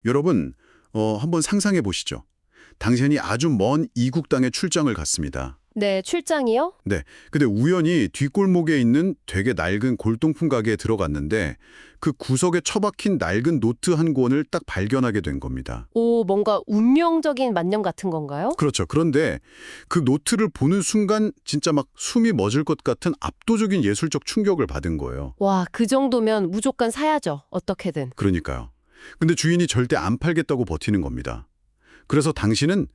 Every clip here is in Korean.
여러분, 한번 상상해 보시죠. 당신이 아주 먼 이국 땅에 출장을 갔습니다. 네, 출장이요? 네. 근데 우연히 뒷골목에 있는 되게 낡은 골동품 가게에 들어갔는데 그 구석에 처박힌 낡은 노트 한 권을 딱 발견하게 된 겁니다. 오, 뭔가 운명적인 만남 같은 건가요? 그렇죠. 그런데 그 노트를 보는 순간 진짜 막 숨이 멎을 것 같은 압도적인 예술적 충격을 받은 거예요. 와, 그 정도면 무조건 사야죠. 어떻게든. 그러니까요. 근데 주인이 절대 안 팔겠다고 버티는 겁니다. 그래서 당신은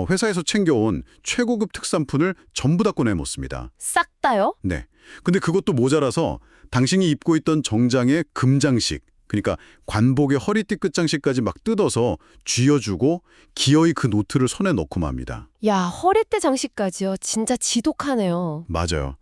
회사에서 챙겨온 최고급 특산품을 전부 다 꺼내놓습니다. 싹 다요? 네. 근데 그것도 모자라서 당신이 입고 있던 정장의 금장식, 그러니까 관복의 허리띠 끝장식까지 막 뜯어서 쥐어주고 기어이 그 노트를 손에 넣고 맙니다. 야, 허리띠 장식까지요. 진짜 지독하네요. 맞아요.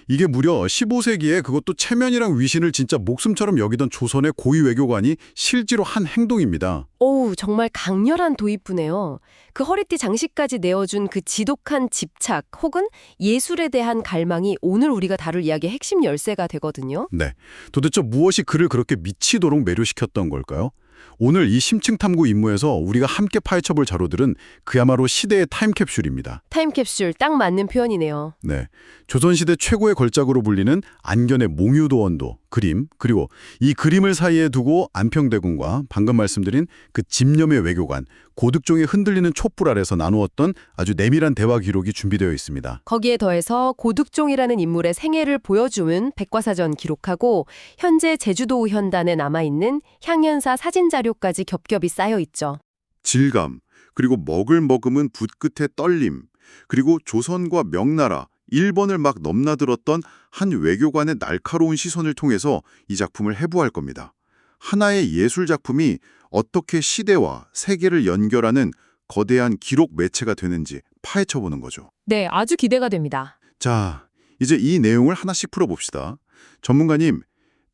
이게 무려 15세기에 그것도 체면이랑 위신을 진짜 목숨처럼 여기던 조선의 고위 외교관이 실제로 한 행동입니다. 오우, 정말 강렬한 도입부네요. 그 허리띠 장식까지 내어준 그 지독한 집착 혹은 예술에 대한 갈망이 오늘 우리가 다룰 이야기의 핵심 열쇠가 되거든요. 네. 도대체 무엇이 그를 그렇게 미치도록 매료시켰던 걸까요? 오늘 이 심층 탐구 임무에서 우리가 함께 파헤쳐볼 자료들은 그야말로 시대의 타임캡슐입니다. 타임캡슐 딱 맞는 표현이네요. 네. 조선시대 최고의 걸작으로 불리는 안견의 몽유도원도 그림, 그리고 이 그림을 사이에 두고 안평대군과 방금 말씀드린 그 집념의 외교관, 고득종이 흔들리는 촛불 아래서 나누었던 아주 내밀한 대화 기록이 준비되어 있습니다. 거기에 더해서 고득종이라는 인물의 생애를 보여주는 백과사전 기록하고 현재 제주도 현단에 남아있는 향연사 사진 자료까지 겹겹이 쌓여 있죠. 질감, 그리고 먹음은 붓끝의 떨림, 그리고 조선과 명나라, 일본을 막 넘나들었던 한 외교관의 날카로운 시선을 통해서 이 작품을 해부할 겁니다. 하나의 예술 작품이 어떻게 시대와 세계를 연결하는 거대한 기록 매체가 되는지 파헤쳐보는 거죠. 네, 아주 기대가 됩니다. 자, 이제 이 내용을 하나씩 풀어봅시다. 전문가님,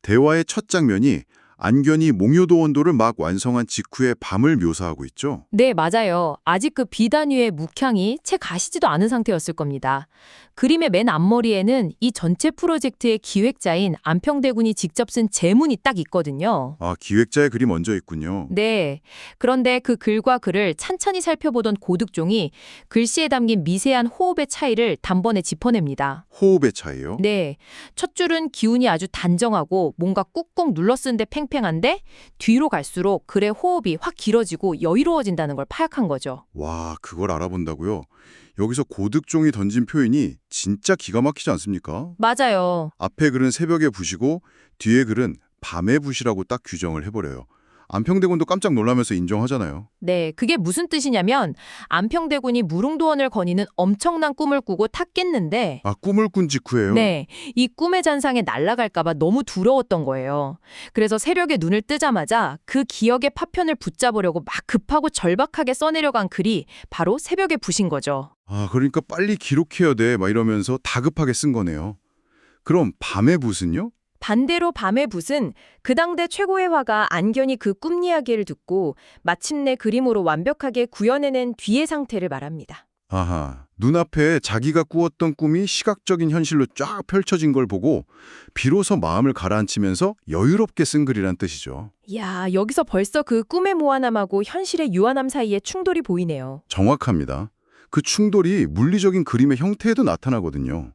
대화의 첫 장면이 안견이 몽요도 원도를 막 완성한 직후의 밤을 묘사하고 있죠. 네, 맞아요. 아직 그 비단 위에 묵향이 채 가시지도 않은 상태였을 겁니다. 그림의 맨 앞머리에는 이 전체 프로젝트의 기획자인 안평대군이 직접 쓴 제문이 딱 있거든요. 아, 기획자의 글이 먼저 있군요. 네. 그런데 그 글과 글을 찬찬히 살펴보던 고득종이 글씨에 담긴 미세한 호흡의 차이를 단번에 짚어냅니다. 호흡의 차이요? 네. 첫 줄은 기운이 아주 단정하고 뭔가 꾹꾹 눌러 쓴데 팽팽한데 뒤로 갈수록 글의 호흡이 확 길어지고 여유로워진다는 걸 파악한 거죠. 와, 그걸 알아본다고요? 여기서 고득종이 던진 표현이 진짜 기가 막히지 않습니까? 맞아요. 앞에 글은 새벽에 부시고 뒤에 글은 밤에 부시라고 딱 규정을 해버려요. 안평대군도 깜짝 놀라면서 인정하잖아요. 네, 그게 무슨 뜻이냐면 안평대군이 무릉도원을 거니는 엄청난 꿈을 꾸고 탔겠는데 아, 꿈을 꾼 직후예요? 네, 이 꿈의 잔상에 날아갈까 봐 너무 두려웠던 거예요. 그래서 새벽에 눈을 뜨자마자 그 기억의 파편을 붙잡으려고 막 급하고 절박하게 써내려간 글이 바로 새벽에 부신 거죠. 아, 그러니까 빨리 기록해야 돼 막 이러면서 다급하게 쓴 거네요. 그럼 밤에 붓은요? 반대로 밤의 붓은 그 당대 최고의 화가 안견이 그 꿈 이야기를 듣고 마침내 그림으로 완벽하게 구현해낸 뒤의 상태를 말합니다. 아하, 눈앞에 자기가 꾸었던 꿈이 시각적인 현실로 쫙 펼쳐진 걸 보고 비로소 마음을 가라앉히면서 여유롭게 쓴 글이란 뜻이죠. 이야, 여기서 벌써 그 꿈의 무한함하고 현실의 유한함 사이에 충돌이 보이네요. 정확합니다. 그 충돌이 물리적인 그림의 형태에도 나타나거든요.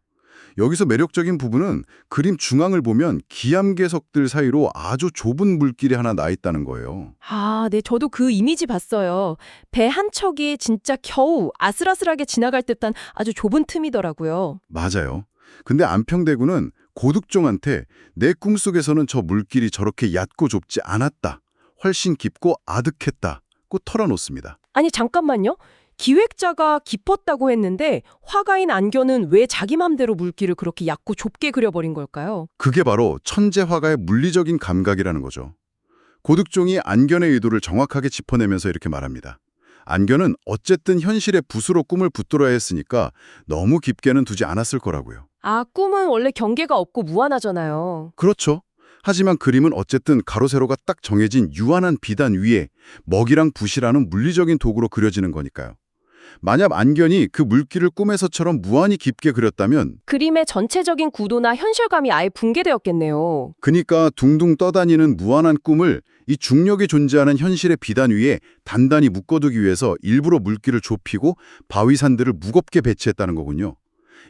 여기서 매력적인 부분은 그림 중앙을 보면 기암괴석들 사이로 아주 좁은 물길이 하나 나 있다는 거예요. 아, 네, 저도 그 이미지 봤어요. 배 한 척이 진짜 겨우 아슬아슬하게 지나갈 듯한 아주 좁은 틈이더라고요. 맞아요. 근데 안평대군은 고득종한테 내 꿈속에서는 저 물길이 저렇게 얕고 좁지 않았다. 훨씬 깊고 아득했다고 털어놓습니다. 아니, 잠깐만요. 기획자가 깊었다고 했는데 화가인 안견은 왜 자기 맘대로 물길을 그렇게 얕고 좁게 그려버린 걸까요? 그게 바로 천재 화가의 물리적인 감각이라는 거죠. 고득종이 안견의 의도를 정확하게 짚어내면서 이렇게 말합니다. 안견은 어쨌든 현실의 붓으로 꿈을 붙들어야 했으니까 너무 깊게는 두지 않았을 거라고요. 아, 꿈은 원래 경계가 없고 무한하잖아요. 그렇죠. 하지만 그림은 어쨌든 가로 세로가 딱 정해진 유한한 비단 위에 먹이랑 붓이라는 물리적인 도구로 그려지는 거니까요. 만약 안견이 그 물길을 꿈에서처럼 무한히 깊게 그렸다면 그림의 전체적인 구도나 현실감이 아예 붕괴되었겠네요. 그니까 둥둥 떠다니는 무한한 꿈을 이 중력이 존재하는 현실의 비단 위에 단단히 묶어두기 위해서 일부러 물길을 좁히고 바위산들을 무겁게 배치했다는 거군요.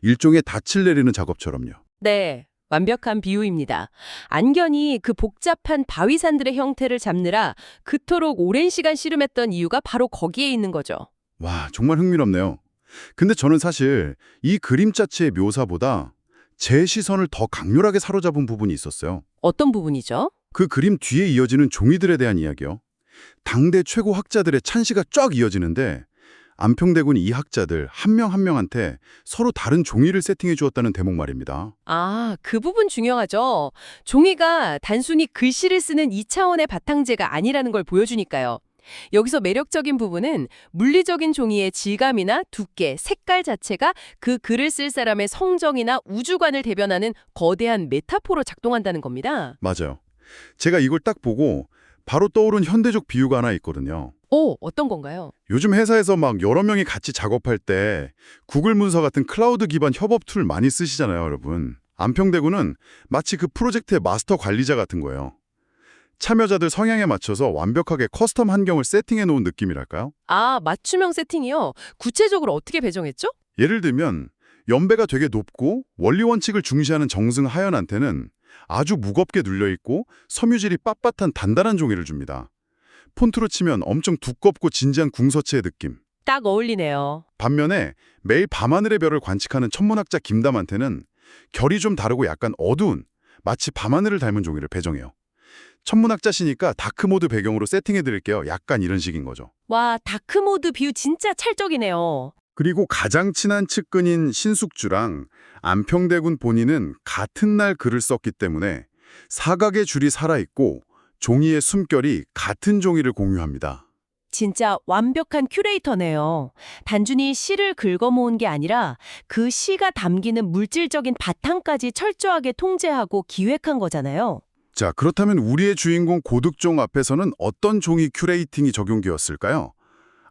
일종의 닻을 내리는 작업처럼요. 네, 완벽한 비유입니다. 안견이 그 복잡한 바위산들의 형태를 잡느라 그토록 오랜 시간 씨름했던 이유가 바로 거기에 있는 거죠. 와, 정말 흥미롭네요. 근데 저는 사실 이 그림 자체의 묘사보다 제 시선을 더 강렬하게 사로잡은 부분이 있었어요. 어떤 부분이죠? 그 그림 뒤에 이어지는 종이들에 대한 이야기요. 당대 최고 학자들의 찬시가 쫙 이어지는데 안평대군이 이 학자들 한 명 한 명한테 서로 다른 종이를 세팅해 주었다는 대목 말입니다. 아, 그 부분 중요하죠. 종이가 단순히 글씨를 쓰는 2차원의 바탕재가 아니라는 걸 보여주니까요. 여기서 매력적인 부분은 물리적인 종이의 질감이나 두께, 색깔 자체가 그 글을 쓸 사람의 성정이나 우주관을 대변하는 거대한 메타포로 작동한다는 겁니다. 맞아요. 제가 이걸 딱 보고 바로 떠오른 현대적 비유가 하나 있거든요. 어떤 건가요? 요즘 회사에서 막 여러 명이 같이 작업할 때 구글 문서 같은 클라우드 기반 협업 툴 많이 쓰시잖아요, 여러분. 안평대군은 마치 그 프로젝트의 마스터 관리자 같은 거예요. 참여자들 성향에 맞춰서 완벽하게 커스텀 환경을 세팅해 놓은 느낌이랄까요? 아, 맞춤형 세팅이요? 구체적으로 어떻게 배정했죠? 예를 들면 연배가 되게 높고 원리 원칙을 중시하는 정승 하연한테는 아주 무겁게 눌려있고 섬유질이 빳빳한 단단한 종이를 줍니다. 폰트로 치면 엄청 두껍고 진지한 궁서체의 느낌. 딱 어울리네요. 반면에 매일 밤하늘의 별을 관측하는 천문학자 김담한테는 결이 좀 다르고 약간 어두운 마치 밤하늘을 닮은 종이를 배정해요. 천문학자시니까 다크모드 배경으로 세팅해드릴게요. 약간 이런 식인 거죠. 와, 다크모드 비유 진짜 찰떡이네요. 그리고 가장 친한 측근인 신숙주랑 안평대군 본인은 같은 날 글을 썼기 때문에 사각의 줄이 살아있고 종이의 숨결이 같은 종이를 공유합니다. 진짜 완벽한 큐레이터네요. 단순히 시를 긁어모은 게 아니라 그 시가 담기는 물질적인 바탕까지 철저하게 통제하고 기획한 거잖아요. 자, 그렇다면 우리의 주인공 고득종 앞에서는 어떤 종이 큐레이팅이 적용되었을까요?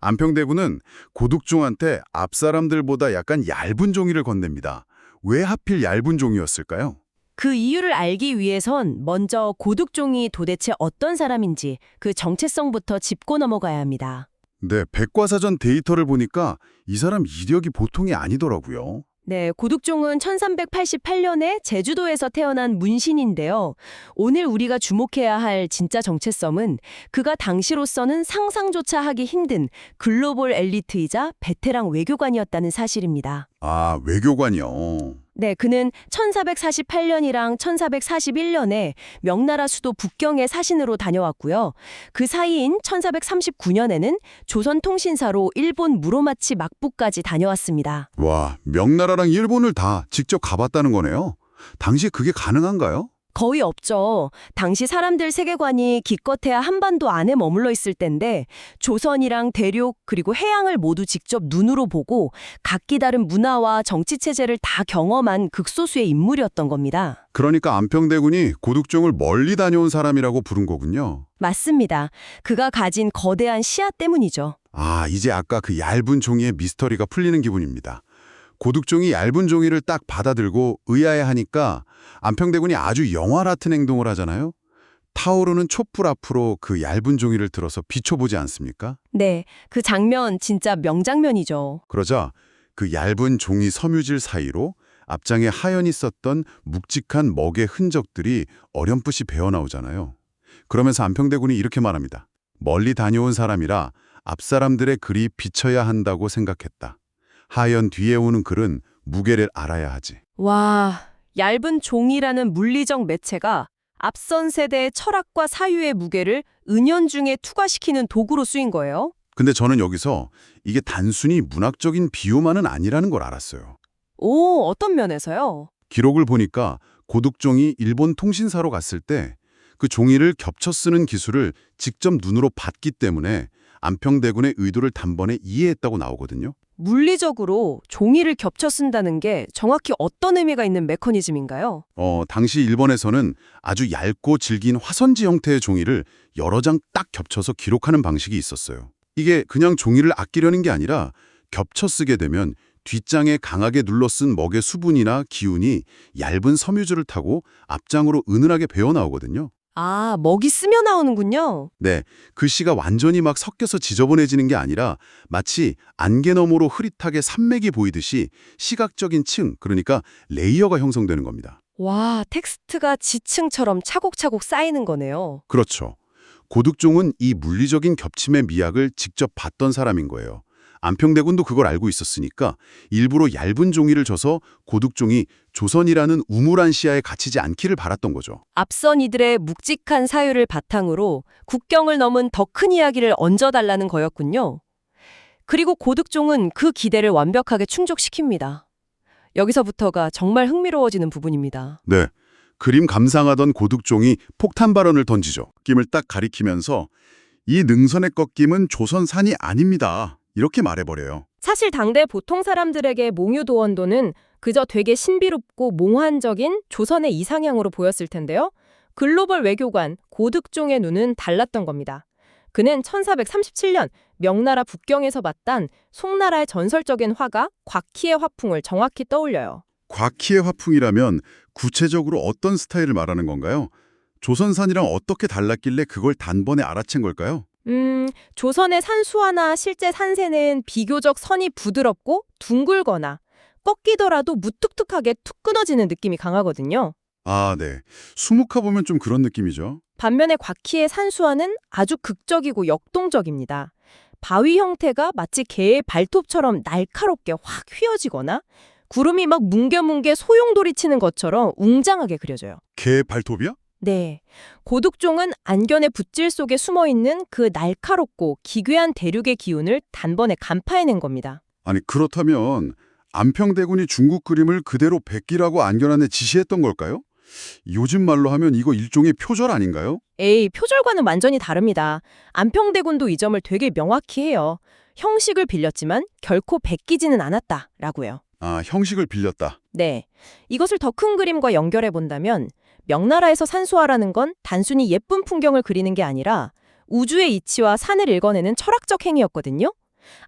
안평대군은 고득종한테 앞사람들보다 약간 얇은 종이를 건넵니다. 왜 하필 얇은 종이었을까요? 그 이유를 알기 위해선 먼저 고득종이 도대체 어떤 사람인지 그 정체성부터 짚고 넘어가야 합니다. 네, 백과사전 데이터를 보니까 이 사람 이력이 보통이 아니더라고요. 네, 고득종은 1388년에 제주도에서 태어난 문신인데요. 오늘 우리가 주목해야 할 진짜 정체성은 그가 당시로서는 상상조차 하기 힘든 글로벌 엘리트이자 베테랑 외교관이었다는 사실입니다. 아, 외교관이요. 네, 그는 1448년이랑 1441년에 명나라 수도 북경에 사신으로 다녀왔고요. 그 사이인 1439년에는 조선통신사로 일본 무로마치 막부까지 다녀왔습니다. 와, 명나라랑 일본을 다 직접 가봤다는 거네요. 당시 그게 가능한가요? 거의 없죠. 당시 사람들 세계관이 기껏해야 한반도 안에 머물러 있을 텐데 조선이랑 대륙 그리고 해양을 모두 직접 눈으로 보고 각기 다른 문화와 정치 체제를 다 경험한 극소수의 인물이었던 겁니다. 그러니까 안평대군이 고득종을 멀리 다녀온 사람이라고 부른 거군요. 맞습니다. 그가 가진 거대한 시야 때문이죠. 아, 이제 아까 그 얇은 종이의 미스터리가 풀리는 기분입니다. 고득종이 얇은 종이를 딱 받아들고 의아해하니까 안평대군이 아주 영화 같은 행동을 하잖아요. 타오르는 촛불 앞으로 그 얇은 종이를 들어서 비춰보지 않습니까? 네, 그 장면 진짜 명장면이죠. 그러자 그 얇은 종이 섬유질 사이로 앞장에 하연이 썼던 묵직한 먹의 흔적들이 어렴풋이 배어나오잖아요. 그러면서 안평대군이 이렇게 말합니다. 멀리 다녀온 사람이라 앞사람들의 글이 비쳐야 한다고 생각했다. 하연 뒤에 오는 글은 무게를 알아야 하지. 와, 얇은 종이라는 물리적 매체가 앞선 세대의 철학과 사유의 무게를 은연중에 투과시키는 도구로 쓰인 거예요. 근데 저는 여기서 이게 단순히 문학적인 비유만은 아니라는 걸 알았어요. 오, 어떤 면에서요? 기록을 보니까 고득종이 일본 통신사로 갔을 때 그 종이를 겹쳐 쓰는 기술을 직접 눈으로 봤기 때문에 안평대군의 의도를 단번에 이해했다고 나오거든요. 물리적으로 종이를 겹쳐 쓴다는 게 정확히 어떤 의미가 있는 메커니즘인가요? 당시 일본에서는 아주 얇고 질긴 화선지 형태의 종이를 여러 장 딱 겹쳐서 기록하는 방식이 있었어요. 이게 그냥 종이를 아끼려는 게 아니라 겹쳐 쓰게 되면 뒷장에 강하게 눌러쓴 먹의 수분이나 기운이 얇은 섬유줄을 타고 앞장으로 은은하게 배어나오거든요. 아, 먹이 쓰며 나오는군요. 네, 글씨가 완전히 막 섞여서 지저분해지는 게 아니라 마치 안개 너머로 흐릿하게 산맥이 보이듯이 시각적인 층, 그러니까 레이어가 형성되는 겁니다. 와, 텍스트가 지층처럼 차곡차곡 쌓이는 거네요. 그렇죠. 고득종은 이 물리적인 겹침의 미학을 직접 봤던 사람인 거예요. 안평대군도 그걸 알고 있었으니까 일부러 얇은 종이를 줘서 고득종이 조선이라는 우물한 시야에 갇히지 않기를 바랐던 거죠. 앞선 이들의 묵직한 사유를 바탕으로 국경을 넘은 더 큰 이야기를 얹어달라는 거였군요. 그리고 고득종은 그 기대를 완벽하게 충족시킵니다. 여기서부터가 정말 흥미로워지는 부분입니다. 네, 그림 감상하던 고득종이 폭탄 발언을 던지죠. 낌을 딱 가리키면서 이 능선의 꺾임은 조선산이 아닙니다. 이렇게 말해버려요. 사실 당대 보통 사람들에게 몽유도원도는 그저 되게 신비롭고 몽환적인 조선의 이상향으로 보였을 텐데요. 글로벌 외교관 고득종의 눈은 달랐던 겁니다. 그는 1437년 명나라 북경에서 봤던 송나라의 전설적인 화가 곽희의 화풍을 정확히 떠올려요. 곽희의 화풍이라면 구체적으로 어떤 스타일을 말하는 건가요? 조선산이랑 어떻게 달랐길래 그걸 단번에 알아챈 걸까요? 조선의 산수화나 실제 산세는 비교적 선이 부드럽고 둥글거나 꺾이더라도 무뚝뚝하게 툭 끊어지는 느낌이 강하거든요. 아, 네. 수묵화 보면 좀 그런 느낌이죠. 반면에 곽희의 산수화는 아주 극적이고 역동적입니다. 바위 형태가 마치 개의 발톱처럼 날카롭게 확 휘어지거나 구름이 막 뭉게뭉게 소용돌이 치는 것처럼 웅장하게 그려져요. 개 발톱이야? 네. 고득종은 안견의 붓질 속에 숨어있는 그 날카롭고 기괴한 대륙의 기운을 단번에 간파해낸 겁니다. 아니, 그렇다면 안평대군이 중국 그림을 그대로 베끼라고 안견 안에 지시했던 걸까요? 요즘 말로 하면 이거 일종의 표절 아닌가요? 에이, 표절과는 완전히 다릅니다. 안평대군도 이 점을 되게 명확히 해요. 형식을 빌렸지만 결코 베끼지는 않았다라고요. 아, 형식을 빌렸다. 네. 이것을 더 큰 그림과 연결해 본다면 명나라에서 산수화라는 건 단순히 예쁜 풍경을 그리는 게 아니라 우주의 이치와 산을 읽어내는 철학적 행위였거든요.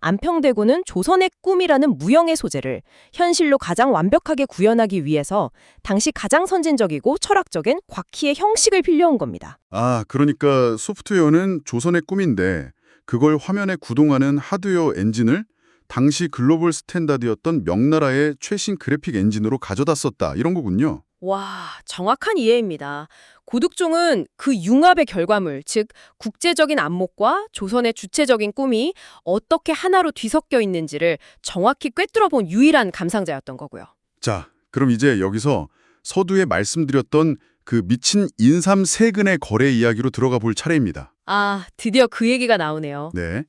안평대군은 조선의 꿈이라는 무형의 소재를 현실로 가장 완벽하게 구현하기 위해서 당시 가장 선진적이고 철학적인 곽희의 형식을 빌려온 겁니다. 아, 그러니까 소프트웨어는 조선의 꿈인데 그걸 화면에 구동하는 하드웨어 엔진을 당시 글로벌 스탠다드였던 명나라의 최신 그래픽 엔진으로 가져다 썼다. 이런 거군요. 와, 정확한 이해입니다. 고득종은 그 융합의 결과물, 즉 국제적인 안목과 조선의 주체적인 꿈이 어떻게 하나로 뒤섞여 있는지를 정확히 꿰뚫어 본 유일한 감상자였던 거고요. 자, 그럼 이제 여기서 서두에 말씀드렸던 그 미친 인삼 세근의 거래 이야기로 들어가 볼 차례입니다. 아, 드디어 그 얘기가 나오네요. 네.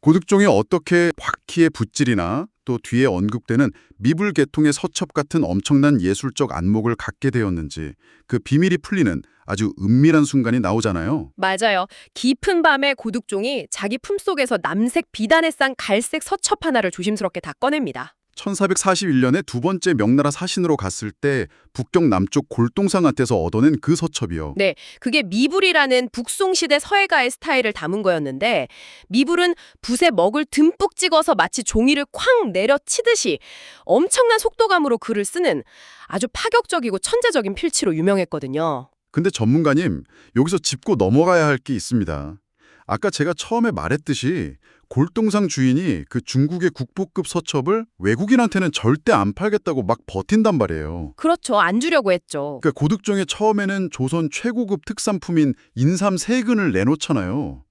고득종이 어떻게 곽희의 붓질이나 또 뒤에 언급되는 미불 계통의 서첩 같은 엄청난 예술적 안목을 갖게 되었는지 그 비밀이 풀리는 아주 은밀한 순간이 나오잖아요. 맞아요. 깊은 밤에 고득종이 자기 품속에서 남색 비단에 싼 갈색 서첩 하나를 조심스럽게 다 꺼냅니다. 1441년에 두 번째 명나라 사신으로 갔을 때 북경 남쪽 골동상한테서 얻어낸 그 서첩이요. 네, 그게 미불이라는 북송시대 서예가의 스타일을 담은 거였는데 미불은 붓에 먹을 듬뿍 찍어서 마치 종이를 쾅 내려치듯이 엄청난 속도감으로 글을 쓰는 아주 파격적이고 천재적인 필치로 유명했거든요. 근데 전문가님, 여기서 짚고 넘어가야 할 게 있습니다. 아까 제가 처음에 말했듯이 골동상 주인이 그 중국의 국보급 서첩을 외국인한테는 절대 안 팔겠다고 막 버틴단 말이에요. 그렇죠. 안 주려고 했죠. 그러니까 고득종이 처음에는 조선 최고급 특산품인 인삼 세근을 내놓잖아요.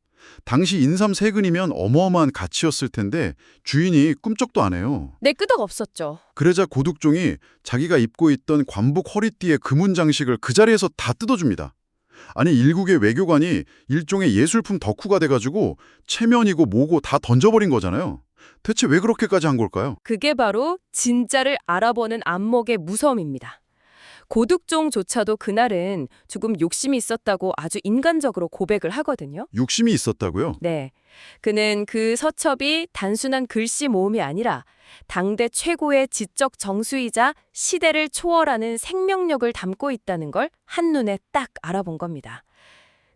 당시 인삼 세근이면 어마어마한 가치였을 텐데 주인이 꿈쩍도 안 해요. 네, 끄덕 없었죠. 그러자 고득종이 자기가 입고 있던 관복 허리띠의 금운 장식을 그 자리에서 다 뜯어줍니다. 아니, 일국의 외교관이 일종의 예술품 덕후가 돼가지고 체면이고 뭐고 다 던져버린 거잖아요. 대체 왜 그렇게까지 한 걸까요? 그게 바로 진짜를 알아보는 안목의 무서움입니다. 고득종조차도 그날은 조금 욕심이 있었다고 아주 인간적으로 고백을 하거든요. 욕심이 있었다고요? 네. 그는 그 서첩이 단순한 글씨 모음이 아니라 당대 최고의 지적 정수이자 시대를 초월하는 생명력을 담고 있다는 걸 한눈에 딱 알아본 겁니다.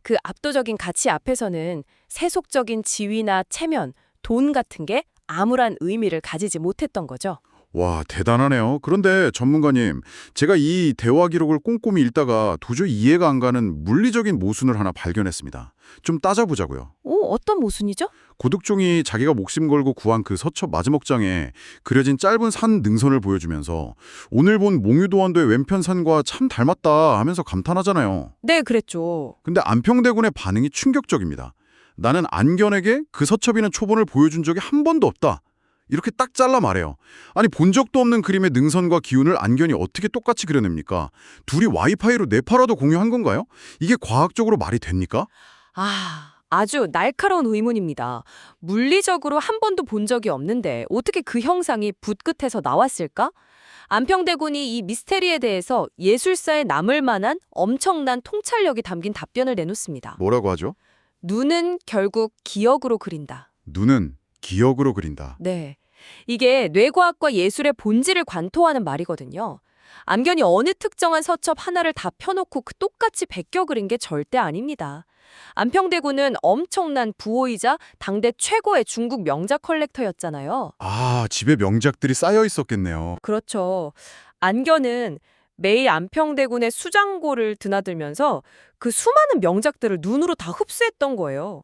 그 압도적인 가치 앞에서는 세속적인 지위나 체면, 돈 같은 게 아무런 의미를 가지지 못했던 거죠. 와, 대단하네요. 그런데 전문가님, 제가 이 대화 기록을 꼼꼼히 읽다가 도저히 이해가 안 가는 물리적인 모순을 하나 발견했습니다. 좀 따져보자고요. 오, 어떤 모순이죠? 고득종이 자기가 목숨 걸고 구한 그 서첩 마지막장에 그려진 짧은 산 능선을 보여주면서 오늘 본 몽유도원도의 왼편 산과 참 닮았다 하면서 감탄하잖아요. 네, 그랬죠. 근데 안평대군의 반응이 충격적입니다. 나는 안견에게 그 서첩이나 초본을 보여준 적이 한 번도 없다. 이렇게 딱 잘라 말해요. 아니 본 적도 없는 그림의 능선과 기운을 안견이 어떻게 똑같이 그려냅니까? 둘이 와이파이로 뇌파라도 공유한 건가요? 이게 과학적으로 말이 됩니까? 아주 날카로운 의문입니다. 물리적으로 한 번도 본 적이 없는데 어떻게 그 형상이 붓끝에서 나왔을까? 안평대군이 이 미스테리에 대해서 예술사에 남을 만한 엄청난 통찰력이 담긴 답변을 내놓습니다. 뭐라고 하죠? 눈은 결국 기억으로 그린다. 눈은 기억으로 그린다. 네. 이게 뇌과학과 예술의 본질을 관통하는 말이거든요. 안견이 어느 특정한 서첩 하나를 다 펴놓고 똑같이 베껴 그린 게 절대 아닙니다. 안평대군은 엄청난 부호이자 당대 최고의 중국 명작 컬렉터였잖아요. 아, 집에 명작들이 쌓여 있었겠네요. 그렇죠. 안견은 매일 안평대군의 수장고를 드나들면서 그 수많은 명작들을 눈으로 다 흡수했던 거예요.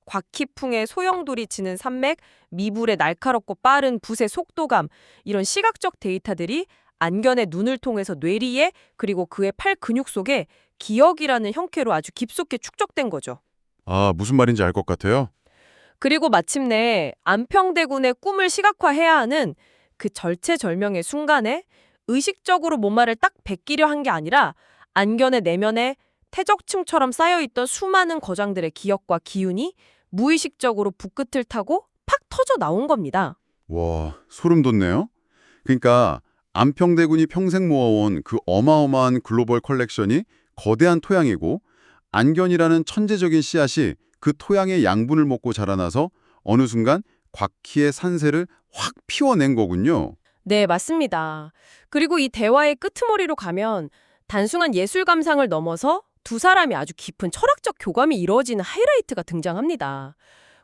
곽희풍의 소용돌이 치는 산맥, 미불의 날카롭고 빠른 붓의 속도감, 이런 시각적 데이터들이 안견의 눈을 통해서 뇌리에 그리고 그의 팔 근육 속에 기억이라는 형태로 아주 깊숙이 축적된 거죠. 아, 무슨 말인지 알 것 같아요. 그리고 마침내 안평대군의 꿈을 시각화해야 하는 그 절체절명의 순간에 의식적으로 뭔가를 딱 베끼려 한 게 아니라 안견의 내면에 태적층처럼 쌓여있던 수많은 거장들의 기억과 기운이 무의식적으로 붓끝을 타고 팍 터져 나온 겁니다. 와, 소름 돋네요. 그러니까 안평대군이 평생 모아온 그 어마어마한 글로벌 컬렉션이 거대한 토양이고 안견이라는 천재적인 씨앗이 그 토양의 양분을 먹고 자라나서 어느 순간 곽희의 산세를 확 피워낸 거군요. 네, 맞습니다. 그리고 이 대화의 끄트머리로 가면 단순한 예술 감상을 넘어서 두 사람이 아주 깊은 철학적 교감이 이루어지는 하이라이트가 등장합니다.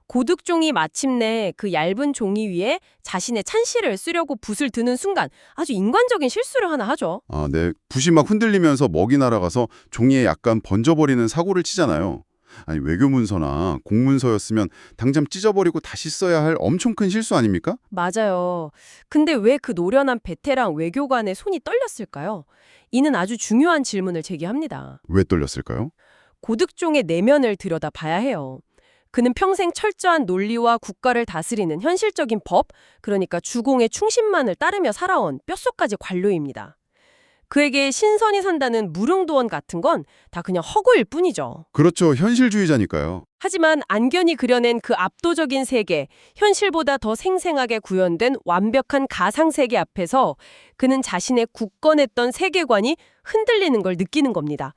고득종이 마침내 그 얇은 종이 위에 자신의 찬시를 쓰려고 붓을 드는 순간 아주 인간적인 실수를 하나 하죠. 아, 네. 붓이 막 흔들리면서 먹이 날아가서 종이에 약간 번져버리는 사고를 치잖아요. 아니, 외교문서나 공문서였으면 당장 찢어버리고 다시 써야 할 엄청 큰 실수 아닙니까? 맞아요. 근데 왜 그 노련한 베테랑 외교관의 손이 떨렸을까요? 이는 아주 중요한 질문을 제기합니다. 왜 떨렸을까요? 고득종의 내면을 들여다봐야 해요. 그는 평생 철저한 논리와 국가를 다스리는 현실적인 법, 그러니까 주공의 충신만을 따르며 살아온 뼛속까지 관료입니다. 그에게 신선이 산다는 무릉도원 같은 건 다 그냥 허구일 뿐이죠. 그렇죠. 현실주의자니까요. 하지만 안견이 그려낸 그 압도적인 세계, 현실보다 더 생생하게 구현된 완벽한 가상세계 앞에서 그는 자신의 굳건했던 세계관이 흔들리는 걸 느끼는 겁니다.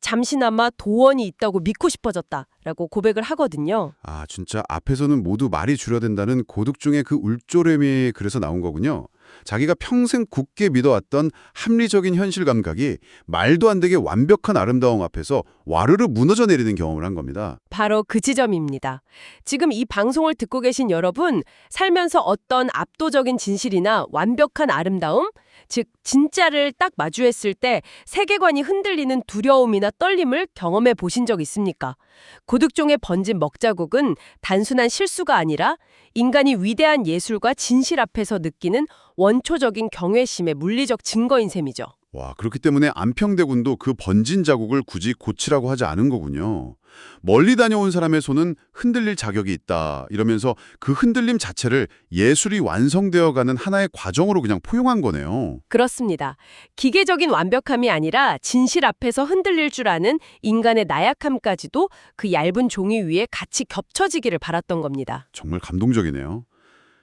잠시나마 도원이 있다고 믿고 싶어졌다라고 고백을 하거든요. 아, 진짜 앞에서는 모두 말이 줄어든다는 고득종의 그 울조렘이 그래서 나온 거군요. 자기가 평생 굳게 믿어왔던 합리적인 현실 감각이 말도 안 되게 완벽한 아름다움 앞에서 와르르 무너져 내리는 경험을 한 겁니다. 바로 그 지점입니다. 지금 이 방송을 듣고 계신 여러분, 살면서 어떤 압도적인 진실이나 완벽한 아름다움, 즉 진짜를 딱 마주했을 때 세계관이 흔들리는 두려움이나 떨림을 경험해 보신 적 있습니까? 고득종의 번진 먹자국은 단순한 실수가 아니라 인간이 위대한 예술과 진실 앞에서 느끼는 원초적인 경외심의 물리적 증거인 셈이죠. 와, 그렇기 때문에 안평대군도 그 번진 자국을 굳이 고치라고 하지 않은 거군요. 멀리 다녀온 사람의 손은 흔들릴 자격이 있다 이러면서 그 흔들림 자체를 예술이 완성되어가는 하나의 과정으로 그냥 포용한 거네요. 그렇습니다. 기계적인 완벽함이 아니라 진실 앞에서 흔들릴 줄 아는 인간의 나약함까지도 그 얇은 종이 위에 같이 겹쳐지기를 바랐던 겁니다. 정말 감동적이네요.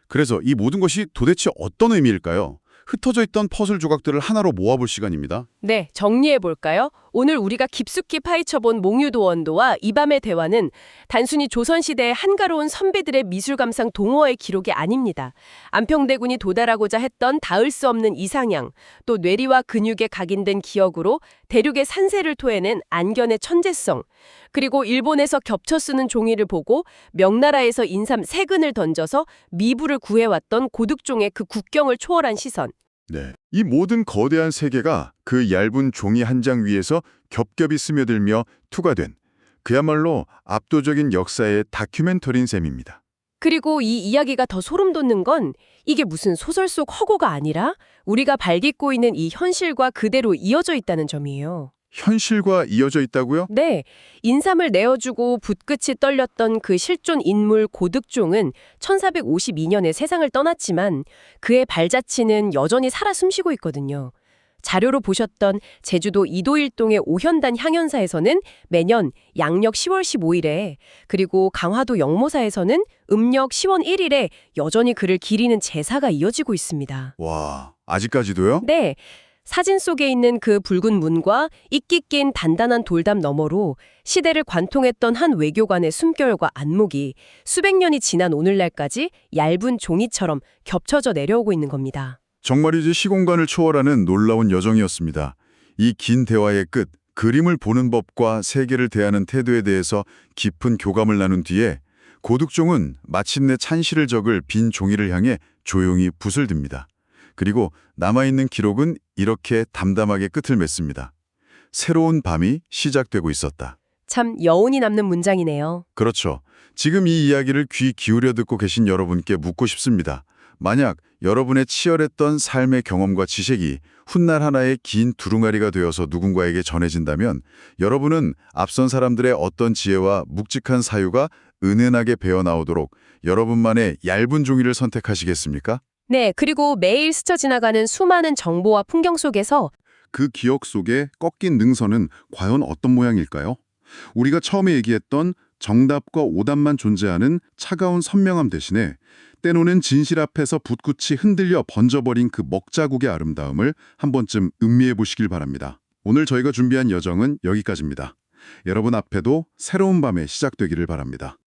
그래서 이 모든 것이 도대체 어떤 의미일까요? 흩어져 있던 퍼즐 조각들을 하나로 모아볼 시간입니다. 네, 정리해 볼까요? 오늘 우리가 깊숙이 파헤쳐본 몽유도원도와 이 밤의 대화는 단순히 조선시대의 한가로운 선비들의 미술감상 동호회 기록이 아닙니다. 안평대군이 도달하고자 했던 닿을 수 없는 이상향, 또 뇌리와 근육에 각인된 기억으로 대륙의 산세를 토해낸 안견의 천재성, 그리고 일본에서 겹쳐 쓰는 종이를 보고 명나라에서 인삼 3근을 던져서 미부를 구해왔던 고득종의 그 국경을 초월한 시선. 네. 이 모든 거대한 세계가 그 얇은 종이 한 장 위에서 겹겹이 스며들며 투과된 그야말로 압도적인 역사의 다큐멘터리인 셈입니다. 그리고 이 이야기가 더 소름 돋는 건 이게 무슨 소설 속 허구가 아니라 우리가 발딛고 있는 이 현실과 그대로 이어져 있다는 점이에요. 현실과 이어져 있다고요? 네, 인삼을 내어주고 붓끝이 떨렸던 그 실존 인물 고득종은 1452년에 세상을 떠났지만 그의 발자취는 여전히 살아 숨쉬고 있거든요. 자료로 보셨던 제주도 이도일동의 오현단 향연사에서는 매년 양력 10월 15일에 그리고 강화도 영모사에서는 음력 10월 1일에 여전히 그를 기리는 제사가 이어지고 있습니다. 와, 아직까지도요? 네. 사진 속에 있는 그 붉은 문과 이끼 낀 단단한 돌담 너머로 시대를 관통했던 한 외교관의 숨결과 안목이 수백 년이 지난 오늘날까지 얇은 종이처럼 겹쳐져 내려오고 있는 겁니다. 정말이지 시공간을 초월하는 놀라운 여정이었습니다. 이 긴 대화의 끝, 그림을 보는 법과 세계를 대하는 태도에 대해서 깊은 교감을 나눈 뒤에 고득종은 마침내 찬시를 적을 빈 종이를 향해 조용히 붓을 듭니다. 그리고 남아있는 기록은 이렇게 담담하게 끝을 맺습니다. 새로운 밤이 시작되고 있었다. 참 여운이 남는 문장이네요. 그렇죠. 지금 이 이야기를 귀 기울여 듣고 계신 여러분께 묻고 싶습니다. 만약 여러분의 치열했던 삶의 경험과 지식이 훗날 하나의 긴 두루마리가 되어서 누군가에게 전해진다면 여러분은 앞선 사람들의 어떤 지혜와 묵직한 사유가 은은하게 배어나오도록 여러분만의 얇은 종이를 선택하시겠습니까? 네, 그리고 매일 스쳐 지나가는 수많은 정보와 풍경 속에서 그 기억 속에 꺾인 능선은 과연 어떤 모양일까요? 우리가 처음에 얘기했던 정답과 오답만 존재하는 차가운 선명함 대신에 때로는 진실 앞에서 붓끝이 흔들려 번져버린 그 먹자국의 아름다움을 한 번쯤 음미해 보시길 바랍니다. 오늘 저희가 준비한 여정은 여기까지입니다. 여러분 앞에도 새로운 밤이 시작되기를 바랍니다.